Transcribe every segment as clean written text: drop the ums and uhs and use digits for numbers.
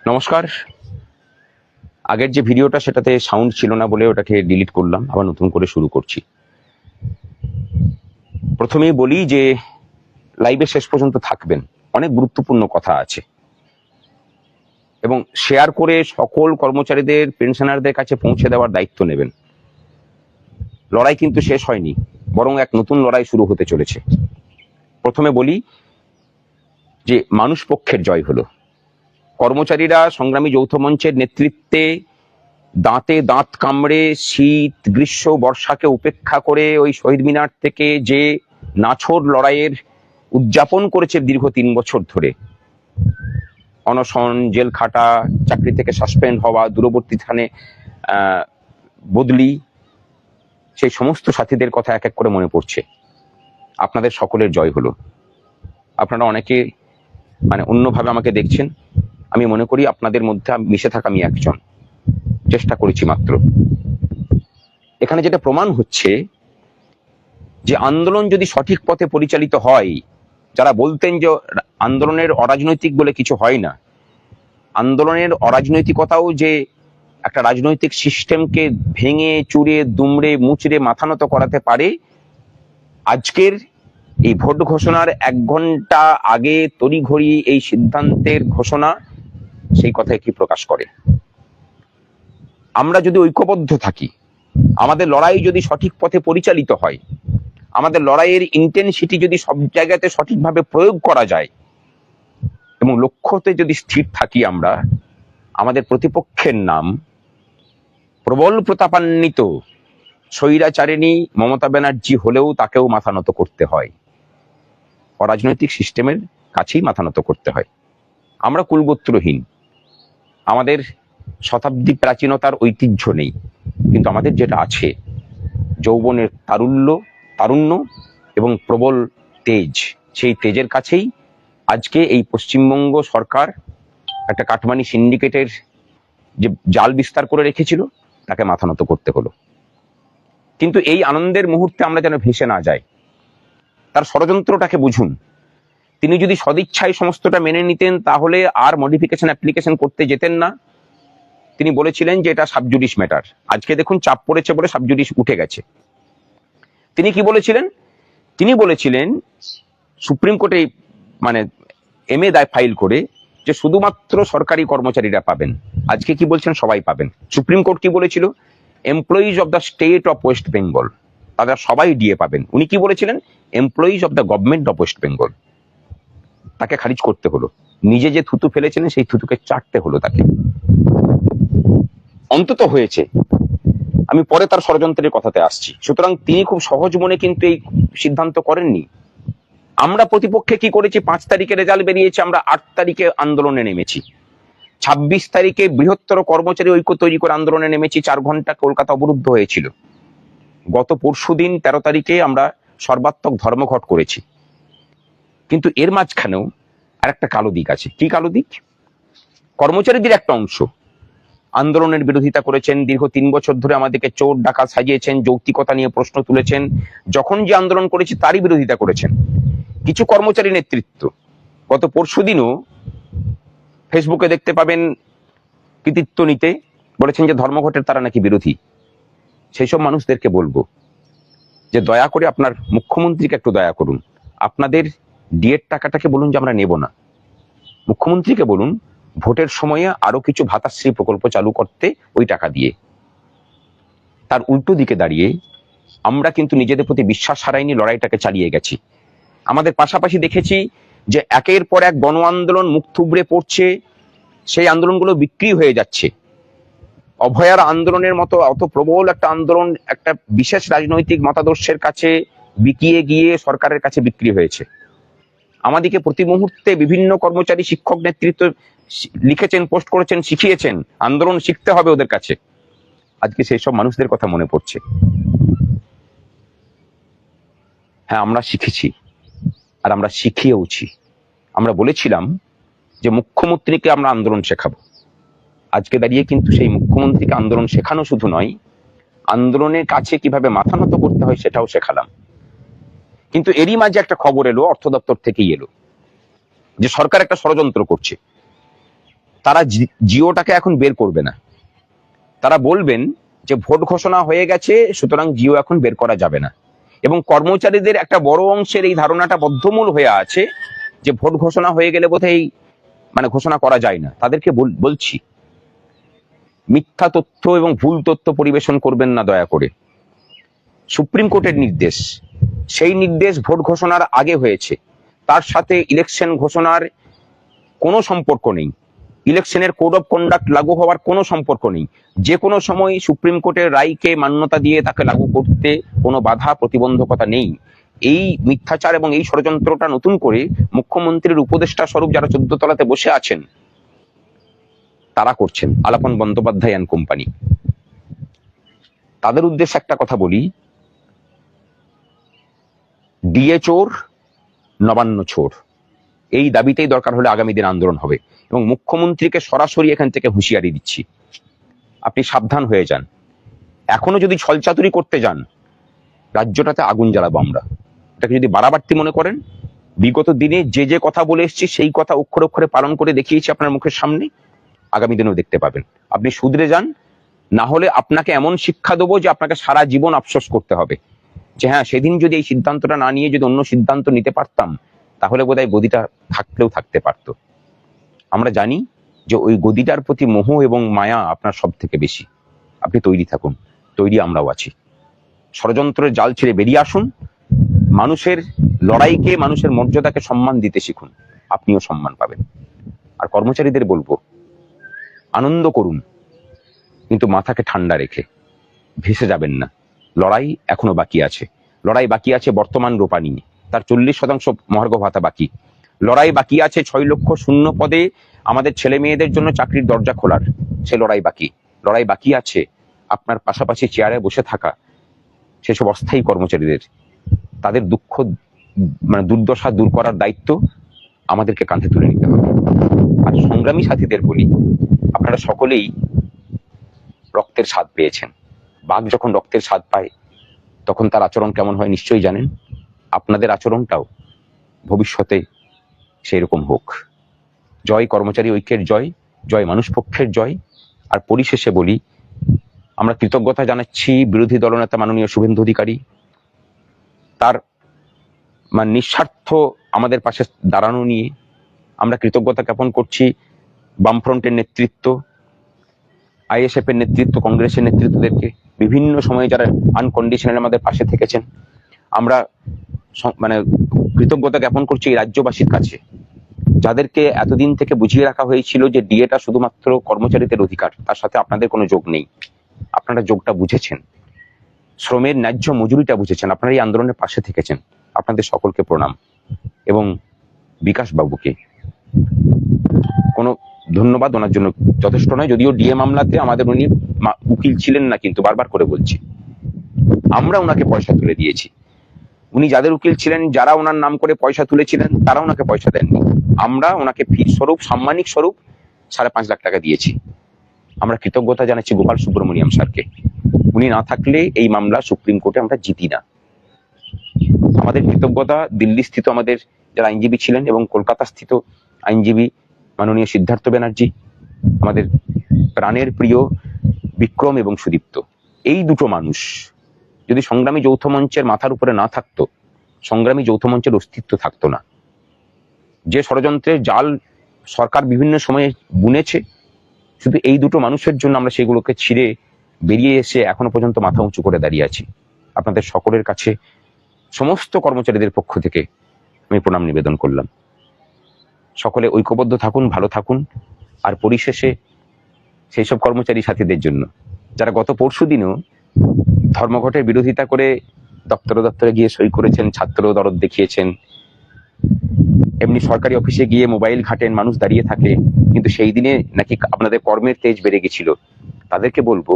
নমস্কার। আগের যে ভিডিওটা সেটাতে সাউন্ড ছিল না বলে ওটাকে ডিলিট করলাম, আবার নতুন করে শুরু করছি। প্রথমেই বলি যে লাইভে শেষ পর্যন্ত থাকবেন, অনেক গুরুত্বপূর্ণ কথা আছে, এবং শেয়ার করে সকল কর্মচারীদের, পেনশনারদের কাছে পৌঁছে দেওয়ার দায়িত্ব নেবেন। লড়াই কিন্তু শেষ হয়নি, বরং এক নতুন লড়াই শুরু হতে চলেছে। প্রথমে বলি যে মানুষ পক্ষের জয় হলো। কর্মচারীরা সংগ্রামী যৌথ মঞ্চের নেতৃত্বে দাঁতে দাঁত কামড়ে শীত, গ্রীষ্ম, বর্ষাকে উপেক্ষা করে ওই শহীদ মিনার থেকে যে নাছোড় লড়াইয়ের উদযাপন করেছে দীর্ঘ 3 বছর ধরে, অনশন, জেল খাটা, চাকরি থেকে সাসপেন্ড হওয়া, দূরবর্তী স্থানে বদলি, সেই সমস্ত সাথীদের কথা এক এক করে মনে পড়ছে। আপনাদের সকলের জয় হলো। আপনারা অনেকে অন্যভাবে আমাকে দেখছেন, আমি মনে করি আপনাদের মধ্যে মিশে থাকা আমি একজন, চেষ্টা করেছি মাত্র। এখানে যেটা প্রমাণ হচ্ছে যে আন্দোলন যদি সঠিক পথে পরিচালিত হয়, যারা বলতেন যে আন্দোলনের অরাজনৈতিক বলে কিছু হয় না, আন্দোলনের অরাজনৈতিকতাও যে একটা রাজনৈতিক সিস্টেমকে ভেঙে চুরে দুমড়ে মুচড়ে মাথা নত করাতে পারে, আজকের এই ভোট ঘোষণার 1 ঘন্টা আগে তড়িঘড়ি এই সিদ্ধান্তের ঘোষণা সেই কথাই কি প্রকাশ করে। আমরা যদি ঐক্যবদ্ধ থাকি, আমাদের লড়াই যদি সঠিক পথে পরিচালিত হয়, আমাদের লড়াইয়ের ইন্টেনসিটি যদি সব জায়গাতে সঠিকভাবে প্রয়োগ করা যায় এবং লক্ষ্যতে যদি স্থির থাকি আমরা, আমাদের প্রতিপক্ষের নাম প্রবল প্রতাপান্বিত স্বৈরাচারিণী মমতা ব্যানার্জি হলেও তাকেও মাথা নত করতে হয়, অরাজনৈতিক সিস্টেমের কাছেই মাথা নত করতে হয়। আমরা কুলগোত্রহীন, আমাদের শতাব্দী প্রাচীনতার ঐতিহ্য নেই, কিন্তু আমাদের যেটা আছে যৌবনের তারুণ্য এবং প্রবল তেজ, সেই তেজের কাছেই আজকে এই পশ্চিমবঙ্গ সরকার একটা কাটমানি সিন্ডিকেটের যে জাল বিস্তার করে রেখেছিল তাকে মাথা নত করতে হলো। কিন্তু এই আনন্দের মুহূর্তে আমরা যেন ভেসে না যাই, তার ষড়যন্ত্রটাকে বুঝুন। তিনি যদি সদিচ্ছায় সমস্তটা মেনে নিতেন তাহলে আর মডিফিকেশন অ্যাপ্লিকেশন করতে যেতেন না। তিনি বলেছিলেন যে এটা সাবজুডিস ম্যাটার, আজকে দেখুন চাপ পড়েছে বলে সাবজুডিস উঠে গেছে। তিনি কি বলেছিলেন? তিনি বলেছিলেন সুপ্রিম কোর্টে এমএ ফাইল করে যে শুধুমাত্র সরকারি কর্মচারীরা পাবেন, আজকে কি বলছেন সবাই পাবেন। সুপ্রিম কোর্ট কি বলেছিল? Employees of the state of West Bengal, তারা সবাই ডিএ পাবেন। উনি কি বলেছিলেন? Employees of the government of West Bengal. তাকে খারিজ করতে হলো, নিজে যে থুতু ফেলেছিলেন সেই থুতুকে চাটতে হলো তাকে। অন্তত হয়েছে, আমি পরে তার ষড়যন্ত্রের কথাতে আসছি। সুতরাং তিনি খুব সহজ মনে কিন্তু এই সিদ্ধান্ত করেননি। আমরা প্রতিপক্ষে কি করেছি? 5 তারিখে রেজাল্ট বেরিয়েছে, আমরা 8 তারিখে আন্দোলনে নেমেছি। 26 তারিখে বৃহত্তর কর্মচারী ঐক্য তৈরি করে আন্দোলনে নেমেছি। 4 ঘন্টা কলকাতা অবরুদ্ধ হয়েছিল। গত পরশুদিন 13 তারিখে আমরা সর্বাত্মক ধর্মঘট করেছি। কিন্তু এর মাঝখানেও আর একটা কালো দিক আছে। কি কালো দিক? কর্মচারীদের একটা অংশ আন্দোলনের বিরোধিতা করেছেন, দীর্ঘ 3 বছর ধরে আমাদেরকে চোর ডাকাত সাজিয়েছেন, যৌক্তিকতা নিয়ে প্রশ্ন তুলেছেন, যখন যে আন্দোলন করেছি তারই বিরোধিতা করেছেন। কিছু কর্মচারী নেতৃত্ব গত পরশুদিনও ফেসবুকে দেখতে পাবেন কৃতিত্ব নিতে বলেছেন যে ধর্মঘটের তারা নাকি বিরোধী। সেই সব মানুষদেরকে বলবো যে দয়া করে আপনার মুখ্যমন্ত্রীকে একটু দয়া করুন, আপনাদের ডিএর টাকাটাকে বলুন যে আমরা নেব না। মুখ্যমন্ত্রীকে বলুন ভোটের সময়ে আরো কিছু ভাতাশ্রী প্রকল্প চালু করতে ওই টাকা দিয়ে। তার উল্টো দিকে দাঁড়িয়ে আমরা কিন্তু নিজেদের প্রতি বিশ্বাস হারাইনি, লড়াইটাকে চালিয়ে গেছি। আমাদের পাশাপাশি দেখেছি যে একের পর এক গণ আন্দোলন মুখ থুবড়ে পড়ছে, সেই আন্দোলনগুলো বিক্রি হয়ে যাচ্ছে। অভয়ার আন্দোলনের মতো অত প্রবল একটা আন্দোলন একটা বিশেষ রাজনৈতিক মতাদর্শের কাছে বিকিয়ে গিয়ে সরকারের কাছে বিক্রি হয়েছে। আমাদেরকে প্রতি মুহূর্তে বিভিন্ন কর্মচারী, শিক্ষক নেতৃত্ব লিখেছেন, পোস্ট করেছেন, শিখিয়েছেন আন্দোলন শিখতে হবে ওদের কাছে। আজকে সেই সব মানুষদের কথা মনে পড়ছে। হ্যাঁ, আমরা শিখেছি আর আমরা শিখিয়েওছি। আমরা বলেছিলাম যে মুখ্যমন্ত্রীকে আমরা আন্দোলন শেখাবো। আজকে দাঁড়িয়ে কিন্তু সেই মুখ্যমন্ত্রীকে আন্দোলন শেখানো শুধু নয়, আন্দোলনের কাছে কিভাবে মাথা নত করতে হয় সেটাও শেখালাম। কিন্তু এরই মাঝে একটা খবর এলো, অর্থ দপ্তর থেকেই এলো, যে সরকার একটা ষড়যন্ত্র করছে। তারা জিওটাকে এখন বের করবে না। তারা বলবেন যে ভোট ঘোষণা হয়ে গেছে, সুতরাং জিও এখন বের করা যাবে না। এবং কর্মচারীদের একটা বড় অংশের এই ধারণাটা বদ্ধমূল হয়ে আছে যে ভোট ঘোষণা হয়ে গেলে বোধহয় ঘোষণা করা যায় না। তাদেরকে বলছি, মিথ্যা তথ্য এবং ভুল তথ্য পরিবেশন করবেন না দয়া করে। সুপ্রিম কোর্টের নির্দেশ, সেই নির্দেশ ভোট ঘোষণার আগে হয়েছে, তার সাথে ইলেকশন ঘোষণার কোনো সম্পর্ক নেই। ইলেকশনের কোড অফ কন্ডাক্ট লাগু হওয়ার কোনো সম্পর্ক নেই। যে কোনো সময় সুপ্রিম কোর্টের রায়কে মান্যতা দিয়ে তাকে লাগু করতে কোনো বাধা প্রতিবন্ধকতা নেই। এই মিথ্যাচার এবং এই ষড়যন্ত্রটা নতুন করে মুখ্যমন্ত্রীর উপদেষ্টা স্বরূপ যারা 14 তলাতে বসে আছেন তারা করছেন, আলাপন বন্দ্যোপাধ্যায় অ্যান্ড কোম্পানি। তাদের উদ্দেশ্যে একটা কথা বলি, ডিএ চোর, নবান্ন চোর, এই দাবিতেই দরকার হলে আগামী দিন আন্দোলন হবে। এবং মুখ্যমন্ত্রীকে সরাসরি এখান থেকে হুঁশিয়ারি দিচ্ছি, আপনি সাবধান হয়ে যান। এখনো যদি ছলচাতুরি করতে যান, রাজ্যটাতে আগুন জ্বালাবো আমরা। এটাকে যদি বাড়াবাড়তি মনে করেন, বিগত দিনে যে যে কথা বলে এসেছি সেই কথা অক্ষরে অক্ষরে পালন করে দেখিয়েছি আপনার মুখের সামনে, আগামী দিনেও দেখতে পাবেন। আপনি শুধরে যান, না হলে আপনাকে এমন শিক্ষা দেবো যে আপনাকে সারা জীবন আফসোস করতে হবে যে হ্যাঁ, সেদিন যদি এই সিদ্ধান্তটা না নিয়ে যদি অন্য সিদ্ধান্ত নিতে পারতাম, তাহলে বোধহয় গদিটা থাকলেও থাকতে পারতো। আমরা জানি যে ওই গদিটার প্রতি মোহ এবং মায়া আপনার সব থেকে বেশি। আপনি তৈরি থাকুন, তৈরি আমরাও আছি। ষড়যন্ত্রের জাল ছেড়ে বেরিয়ে আসুন, মানুষের লড়াইকে, মানুষের মর্যাদাকে সম্মান দিতে শিখুন, আপনিও সম্মান পাবেন। আর কর্মচারীদের বলবো, আনন্দ করুন, কিন্তু মাথাকে ঠান্ডা রেখে, ভেসে যাবেন না। লড়াই এখনো বাকি আছে। লড়াই বাকি আছে বর্তমান রূপা নিয়ে, তার 40% মহার্ঘ ভাতা বাকি। লড়াই বাকি আছে 6 লক্ষ শূন্য পদে আমাদের ছেলে মেয়েদের জন্য চাকরির দরজা খোলার, সে লড়াই বাকি। লড়াই বাকি আছে আপনার পাশাপাশি চেয়ারে বসে থাকা সেসব অস্থায়ী কর্মচারীদের, তাদের দুঃখ দুর্দশা দূর করার দায়িত্ব আমাদেরকে কাঁধে তুলে নিতে হবে। আর সংগ্রামী সাথীদের বলি, আপনারা সকলেই রক্তের স্বাদ পেয়েছেন। বাঘ যখন রক্তের স্বাদ পায় তখন তার আচরণ কেমন হয় নিশ্চয়ই জানেন। আপনাদের আচরণটাও ভবিষ্যতে সেই রকম হোক। জয় কর্মচারী ঐক্যের জয়, জয় মানুষ পক্ষের জয়। আর পরিশেষে বলি, আমরা কৃতজ্ঞতা জানাচ্ছি বিরোধী দলনেতা মাননীয় শুভেন্দু অধিকারী, তার নিঃস্বার্থ আমাদের পাশে দাঁড়ানো নিয়ে। আমরা কৃতজ্ঞতা জ্ঞাপন করছি বামফ্রন্টের নেতৃত্ব, আইএসএফ এর নেতৃত্ব, কংগ্রেসের নেতৃত্বদেরকে, বিভিন্ন সময়ে যারা আনকন্ডিশনাল আমাদের পাশে থেকেছেন। আমরা কৃতজ্ঞতা জ্ঞাপন করছি এই রাজ্যবাসীর কাছে, যাদেরকে এতদিন থেকে বুঝিয়ে রাখা হয়েছিল যে ডিএটা শুধুমাত্র কর্মচারীদের অধিকার, তার সাথে আপনাদের কোনো যোগ নেই। আপনারা যোগটা বুঝেছেন, শ্রমের ন্যায্য মজুরিটা বুঝেছেন, আপনারা এই আন্দোলনের পাশে থেকেছেন। আপনাদের সকলকে প্রণাম। এবং বিকাশ বাবুকে কোনো ধন্যবাদ ওনার জন্য যথেষ্ট নয়, যদিও ডিএ মামলাতে আমাদের উনি উকিল ছিলেন না, কিন্তু বারবার করে বলছি আমরা ওনাকে পয়সা তুলে দিয়েছি। উনি যাদের উকিল ছিলেন, যারা ওনার নাম করে পয়সা তুলেছিলেন, তারা ওনাকে পয়সা দেননি। আমরা ওনাকে ফি স্বরূপ, সাম্মানিক স্বরূপ 5.5 লাখ টাকা দিয়েছি। আমরা কৃতজ্ঞতা জানাচ্ছি গোপাল সুব্রমণিয়াম স্যারকে। উনি না থাকলে এই মামলা সুপ্রিম কোর্টে আমরা জিতি না। আমাদের কৃতজ্ঞতা দিল্লি স্থিত আমাদের যারা আইনজীবী ছিলেন এবং কলকাতা স্থিত আইনজীবী মাননীয় সিদ্ধার্থ ব্যানার্জি, আমাদের প্রাণের প্রিয় বিক্রম এবং সুদীপ্ত। এই দুটো মানুষ যদি সংগ্রামী যৌথ মঞ্চের মাথার উপরে না থাকতো, সংগ্রামী যৌথ মঞ্চের অস্তিত্ব থাকতো না। যে ষড়যন্ত্রের জাল সরকার বিভিন্ন সময়ে বুনেছে, শুধু এই দুটো মানুষের জন্য আমরা সেগুলোকে ছিঁড়ে বেরিয়ে এসে এখনো পর্যন্ত মাথা উঁচু করে দাঁড়িয়ে আছি। আপনাদের সকলের কাছে সমস্ত কর্মচারীদের পক্ষ থেকে আমি প্রণাম নিবেদন করলাম। সকলে ঐক্যবদ্ধ থাকুন, ভালো থাকুন। আর পরিশেষে সেই সব কর্মচারী সাথীদের জন্য যারা গত পরশুদিনও ধর্মঘটের বিরোধিতা করে দপ্তরে গিয়ে সই করেছেন, ছাত্র দরদ দেখিয়েছেন, এমনি সরকারি অফিসে গিয়ে মোবাইল ঘাটেন, মানুষ দাঁড়িয়ে থাকে, কিন্তু সেই দিনে নাকি আপনাদের কর্মের তেজ বেড়ে গেছিল, তাদেরকে বলবো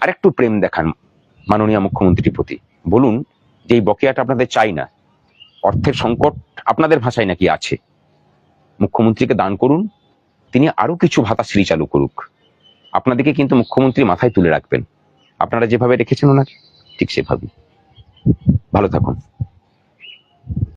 আরেকটু প্রেম দেখান মাননীয় মুখ্যমন্ত্রীর প্রতি। বলুন যে এই বকেয়াটা আপনাদের চাই না, অর্থের সংকট আপনাদের ভাষায় নাকি আছে, মুখ্যমন্ত্রীকে দান করুন, তিনি আরো কিছু ভাতাশ্রী চালু করুক। আপনাদেরকে কিন্তু মুখ্যমন্ত্রী মাথায় তুলে রাখবেন, আপনারা যেভাবে রেখেছেন ওনাকে ঠিক সেভাবেই। ভালো থাকুন।